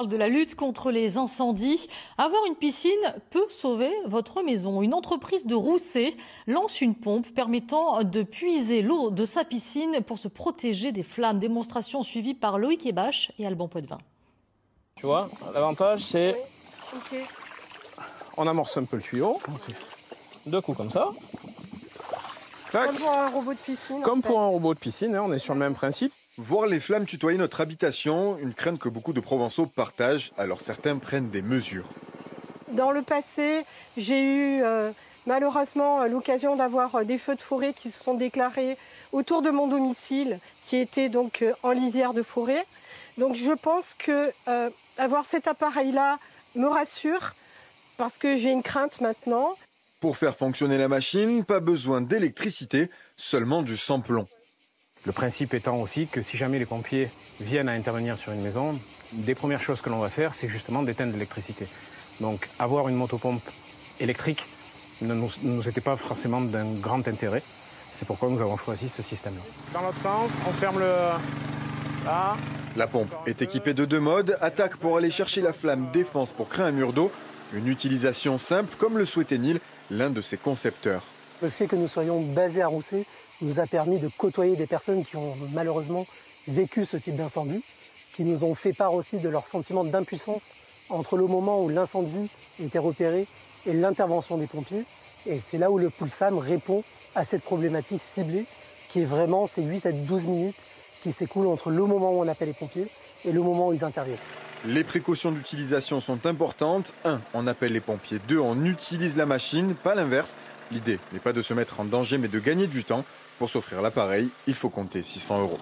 De la lutte contre les incendies, avoir une piscine peut sauver votre maison. Une entreprise de Rousset lance une pompe permettant de puiser l'eau de sa piscine pour se protéger des flammes. Démonstration suivie par Loïc Ebache et Alban Poitvin. Tu vois, l'avantage c'est on amorce un peu le tuyau, deux coups comme ça. Tac. Comme pour un robot de piscine. Comme pour un robot de piscine, on est sur le même principe. Voir les flammes tutoyer notre habitation, une crainte que beaucoup de Provençaux partagent, alors certains prennent des mesures. Dans le passé, j'ai eu malheureusement l'occasion d'avoir des feux de forêt qui se sont déclarés autour de mon domicile, qui était donc en lisière de forêt. Donc je pense que avoir cet appareil-là me rassure, parce que j'ai une crainte maintenant. Pour faire fonctionner la machine, pas besoin d'électricité, seulement du sans-plomb. Le principe étant aussi que si jamais les pompiers viennent à intervenir sur une maison, des premières choses que l'on va faire, c'est justement d'éteindre l'électricité. Donc avoir une motopompe électrique ne nous était pas forcément d'un grand intérêt. C'est pourquoi nous avons choisi ce système-là. Dans l'autre sens, on ferme le... Là. La pompe est équipée de deux modes, attaque pour aller chercher la flamme, défense pour créer un mur d'eau. Une utilisation simple comme le souhaitait Neil, l'un de ses concepteurs. Le fait que nous soyons basés à Rousset nous a permis de côtoyer des personnes qui ont malheureusement vécu ce type d'incendie, qui nous ont fait part aussi de leur sentiment d'impuissance entre le moment où l'incendie était repéré et l'intervention des pompiers. Et c'est là où le Poulsam répond à cette problématique ciblée, qui est vraiment ces 8 à 12 minutes qui s'écoulent entre le moment où on appelle les pompiers et le moment où ils interviennent. Les précautions d'utilisation sont importantes. 1. On appelle les pompiers. 2. On utilise la machine, pas l'inverse. L'idée n'est pas de se mettre en danger, mais de gagner du temps. Pour s'offrir l'appareil, il faut compter 600 €.